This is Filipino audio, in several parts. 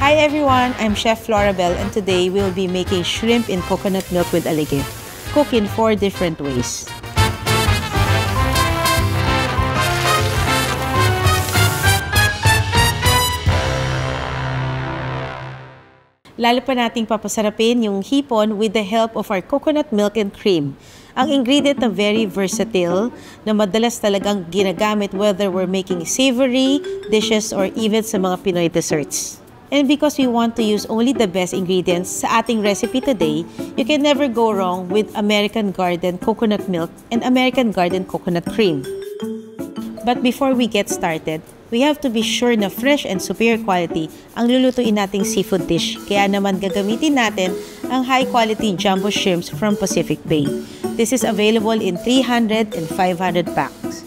Hi everyone, I'm Chef Florabel and today we'll be making shrimp in coconut milk with alige. Cook in 4 different ways. Lalo pa nating papasarapin yung hipon with the help of our coconut milk and cream. Ang ingredient na very versatile na madalas talagang ginagamit whether we're making savory dishes or even sa mga Pinoy desserts. And because we want to use only the best ingredients sa ating recipe today, you can never go wrong with American Garden coconut milk and American Garden coconut cream. But before we get started, we have to be sure na fresh and superior quality ang lulutuin nating seafood dish. Kaya naman gagamitin natin ang high-quality jumbo shrimps from Pacific Bay. This is available in 300 and 500 packs.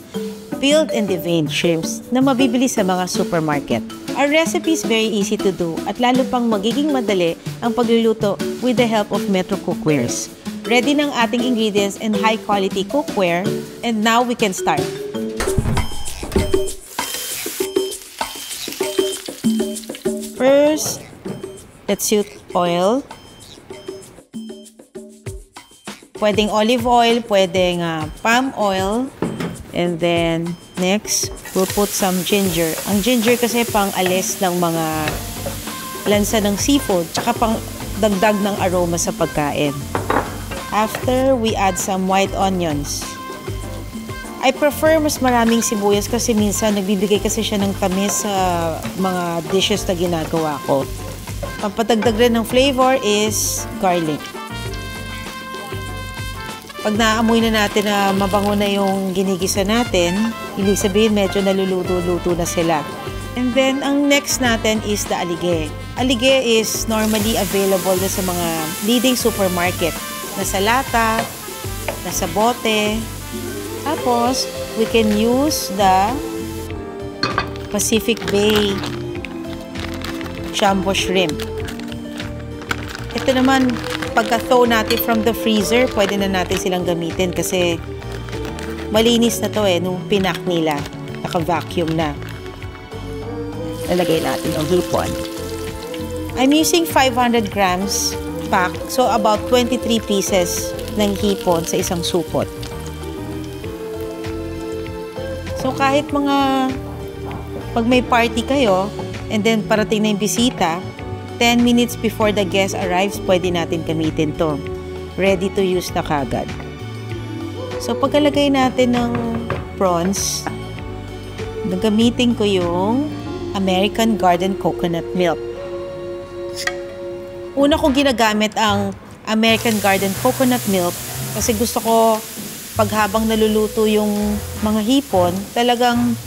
Peeled and deveined shrimps na mabibili sa mga supermarket. Our recipe is very easy to do at lalo pang magiging madali ang pagluluto with the help of Metro Cookwares. Ready ng ating ingredients and high-quality cookware, and now we can start. First, let's use oil. Pwedeng olive oil, pwedeng palm oil. And then, next, we'll put some ginger. Ang ginger kasi pang alis ng mga lansa ng seafood, tsaka pang dagdag ng aroma sa pagkain. After, we add some white onions. I prefer mas maraming sibuyas kasi minsan nagbibigay kasi siya ng tamis sa mga dishes na ginagawa ko. Pampatagdag rin ng flavor is garlic. Pag naamoy na natin na mabango na yung ginigisa natin, ibig sabihin medyo naluluto-luto na sila. And then, ang next natin is the alige. Alige is normally available na sa mga leading supermarket. Nasa lata, nasa bote. Tapos, we can use the Pacific Bay jumbo shrimp. Ito naman, pagka-thaw natin from the freezer, pwede na natin silang gamitin kasi malinis na to nung pinak nila. Naka-vacuum na. Lalagay natin ang hipon. I'm using 500 grams pack, so about 23 pieces ng hipon sa isang supot. So kahit pag may party kayo, and then parating na yung bisita, 10 minutes before the guest arrives, pwede natin gamitin to. Ready to use na kagad. So pagkalagay natin ng prawns, gagamitin ko yung American Garden coconut milk. Una kong ginagamit ang American Garden coconut milk kasi gusto ko pag habang naluluto yung mga hipon, talagang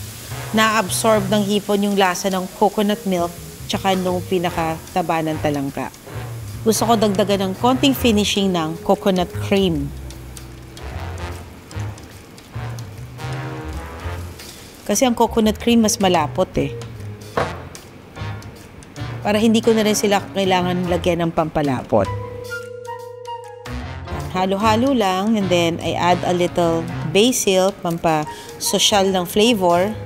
na-absorb ng hipon yung lasa ng coconut milk tsaka nung pinakataba ng talangka. Gusto ko dagdagan ng konting finishing ng coconut cream. Kasi ang coconut cream mas malapot Para hindi ko na rin sila kailangan lagyan ng pampalapot. Halo-halo lang, and then I add a little basil, pampa-sosyal ng flavor.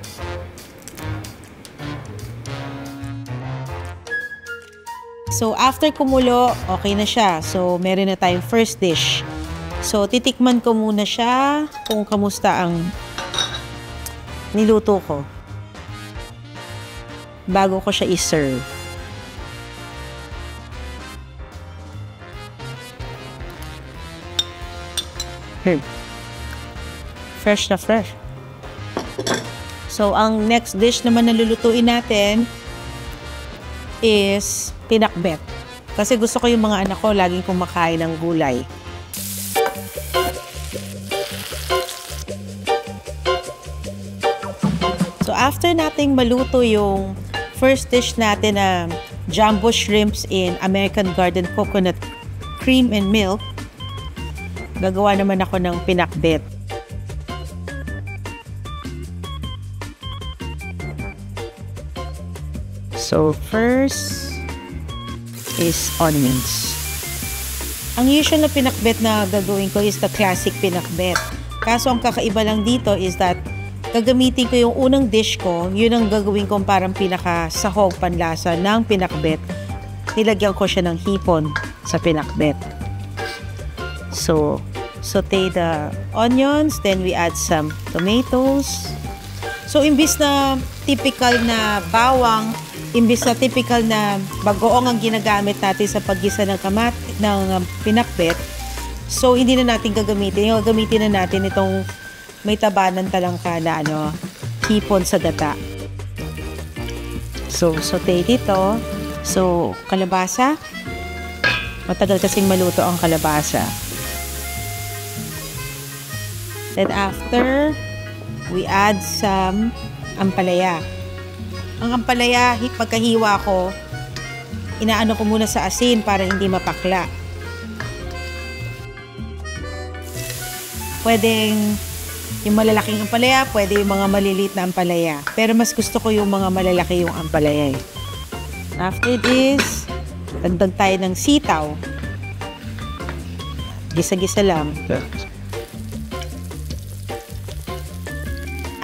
So, after kumulo, okay na siya. So, meron na tayong first dish. So, titikman ko muna siya kung kamusta ang niluto ko bago ko siya i-serve. Fresh na fresh. So, ang next dish naman na lulutuin natin is pinakbet. Kasi gusto ko yung mga anak ko laging kumakain ng gulay. So, after nating maluto yung first dish natin na jumbo shrimps in American Garden coconut cream and milk, gagawa naman ako ng pinakbet. So, first is onions. Ang usual na pinakbet na gagawin ko is the classic pinakbet. Kaso ang kakaiba lang dito is that gagamitin ko yung unang dish ko. Yun ang gagawin kong parang pinaka-sahog panlasa ng pinakbet. Nilagyan ko siya ng hipon sa pinakbet. So, saute the onions, then we add some tomatoes. So, imbis na typical na bawang, imbis na typical na bagoong ang ginagamit natin sa paggisa ng pinakbet, so hindi na natin gagamitin. Gagamitin na natin itong may taba ng talangka na hipon sa gata. So, saute dito. So, kalabasa. Matagal kasing maluto ang kalabasa. Then after, we add some ampalaya. Ang ampalaya, pagkahiwa ko, inaano ko muna sa asin para hindi mapakla. Pwedeng yung malalaking ampalaya, pwede yung mga maliliit na ampalaya. Pero mas gusto ko yung mga malalaki yung ampalaya. After this, dagdag tayo ng sitaw. Gisa-gisa lang.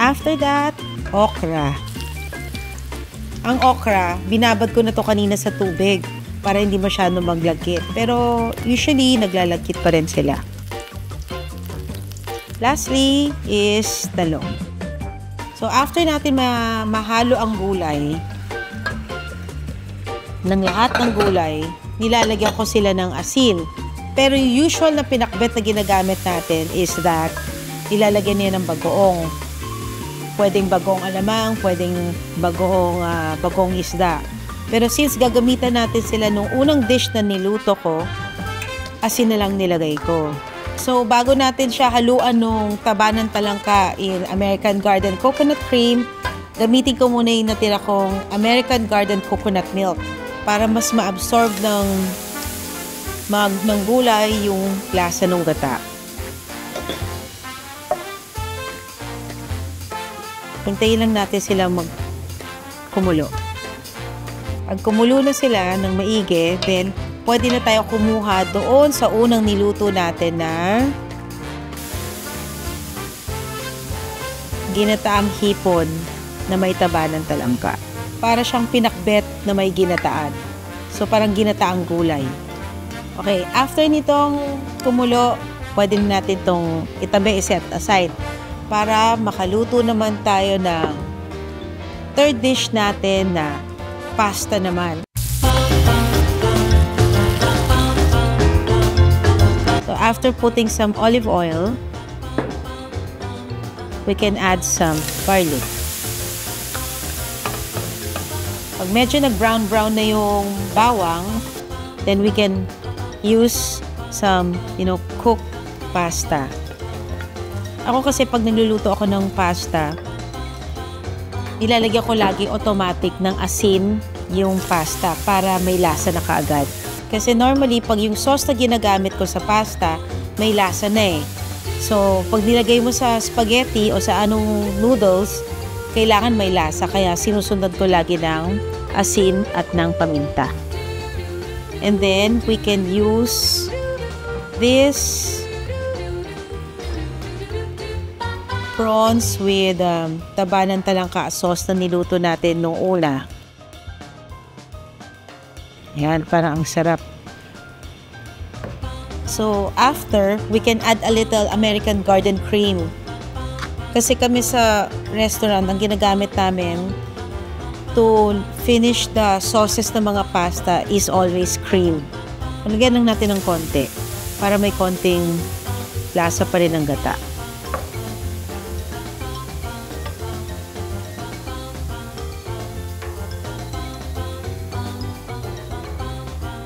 After that, okra. Ang okra, binabad ko na to kanina sa tubig para hindi masyadong maglagkit. Pero usually, naglalagkit pa rin sila. Lastly is talong. So after natin mahalo ang gulay, ng lahat ng gulay, nilalagyan ko sila ng asin. Pero yung usual na pinakbet na ginagamit natin is that ilalagyan niya ng bagoong. Pwedeng bagoong alamang, pwedeng bagoong isda. Pero since gagamitan natin sila nung unang dish na niluto ko, asin na lang nilagay ko. So, bago natin siya haluan nung taba ng talangka in American Garden Coconut Cream, gamitin ko muna yung natira kong American Garden Coconut Milk para mas ma-absorb ng gulay yung lasa ng gata. Hintayin lang natin sila kumulo. Pag kumulo na sila ng maigi, then pwede na tayo kumuha doon sa unang niluto natin na ginataang hipon na may taba ng talangka. Para siyang pinakbet na may ginataan. So, parang ginataang gulay. Okay, after nitong kumulo, pwede natin itong itabi, set aside para makaluto naman tayo ng third dish natin na pasta naman. So, after putting some olive oil, we can add some garlic. Pag medyo nag-brown-brown na yung bawang, then we can use some, cooked pasta. Ako kasi pag nagluluto ako ng pasta, ilalagyan ko lagi automatic ng asin yung pasta para may lasa na kaagad. Kasi normally, pag yung sauce na ginagamit ko sa pasta, may lasa na eh. So, pag nilagay mo sa spaghetti o sa anong noodles, kailangan may lasa. Kaya sinusundan ko lagi ng asin at ng paminta. And then, we can use this prawns with taba ng talangka sauce na niluto natin nung una. Yan, parang ang sarap. So, after, we can add a little American Garden Cream. Kasi kami sa restaurant, ang ginagamit namin to finish the sauces ng mga pasta is always cream. Lagyan lang natin ng konti para may konting lasa pa rin ng gata.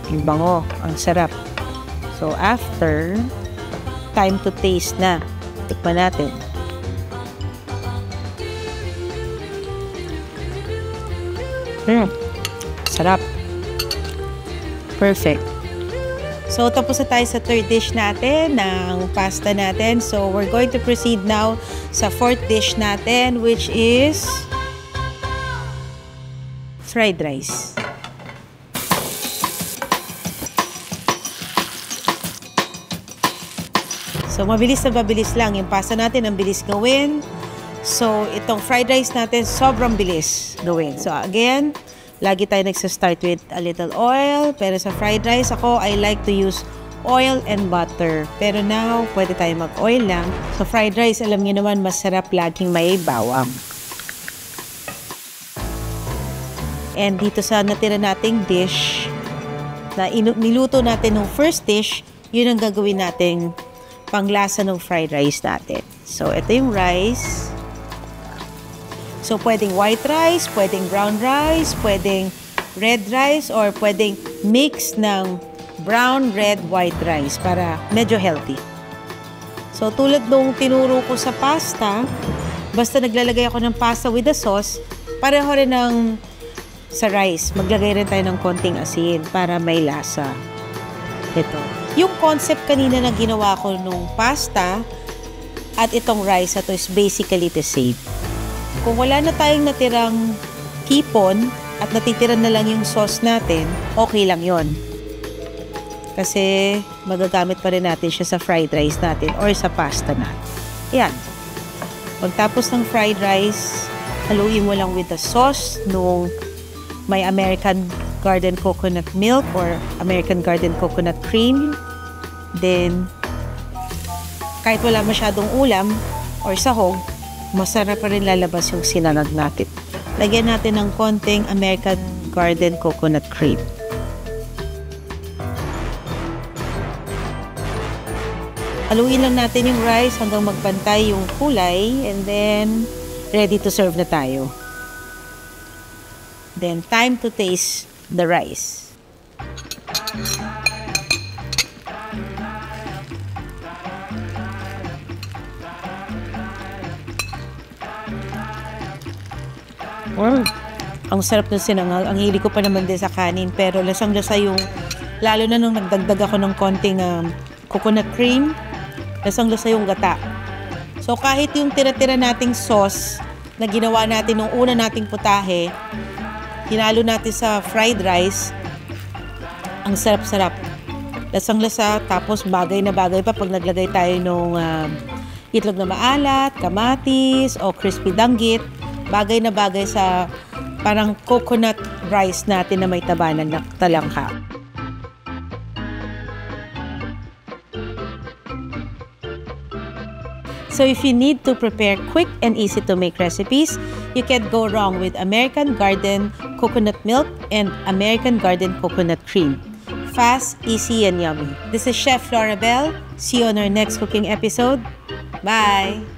Ang bango, ang sarap. So, after, time to taste na. Tikman natin. Sarap. Perfect. So, tapos na tayo sa third dish natin, ng pasta natin. So, we're going to proceed now sa fourth dish natin, which is fried rice. So, mabilis na mabilis lang. Yung pasta natin, ang bilis gawin. So, itong fried rice natin, sobrang bilis gawin. So, again, lagi tayo nagsa-start with a little oil. Pero sa fried rice, I like to use oil and butter. Pero now, pwede tayo mag-oil lang. So, fried rice, alam niyo naman, masarap laging may bawang. And dito sa natira nating dish, na niluto natin ng first dish, yun ang gagawin nating panglasa ng fried rice natin. So, ito yung rice. So, pwedeng white rice, pwedeng brown rice, pwedeng red rice, or pwedeng mix ng brown, red, white rice para medyo healthy. So, tulad nung tinuro ko sa pasta, basta naglalagay ako ng pasta with the sauce, pareho rin ng sa rice. Maglagay rin tayo ng konting asin para may lasa. Ito. Yung concept kanina na ginawa ko nung pasta at itong rice, ito is basically the same. Kung wala na tayong natirang hipon at natitiran na lang yung sauce natin, okay lang yon. Kasi magagamit pa rin natin siya sa fried rice natin or sa pasta natin. Ayan. Pagtapos ng fried rice, haluin mo lang with the sauce nung may American Garden coconut milk or American Garden coconut cream. Then, kahit wala masyadong ulam or sahog, masarap pa rin lalabas yung sinangag natin. Lagyan natin ng konting American Garden coconut cream. Haluin lang natin yung rice hanggang magpantay yung kulay, and then ready to serve na tayo. Then time to taste the rice. Ang sarap ng sinangag. Ang hili ko pa naman din sa kanin, pero lasang-lasa yung, lalo na nung nagdagdag ako ng konting coconut cream, lasang-lasa yung gata. So kahit yung tira-tira nating sauce na ginawa natin nung una nating putahe, hinalo natin sa fried rice, ang sarap-sarap. Lasang-lasa, tapos bagay na bagay pa pag naglagay tayo nung itlog na maalat, kamatis, o crispy danggit. Bagay na bagay sa parang coconut rice natin na may taba ng talangka. So if you need to prepare quick and easy to make recipes, you can't go wrong with American Garden coconut milk and American Garden coconut cream. Fast, easy, and yummy. This is Chef Florabelle. See you on our next cooking episode. Bye!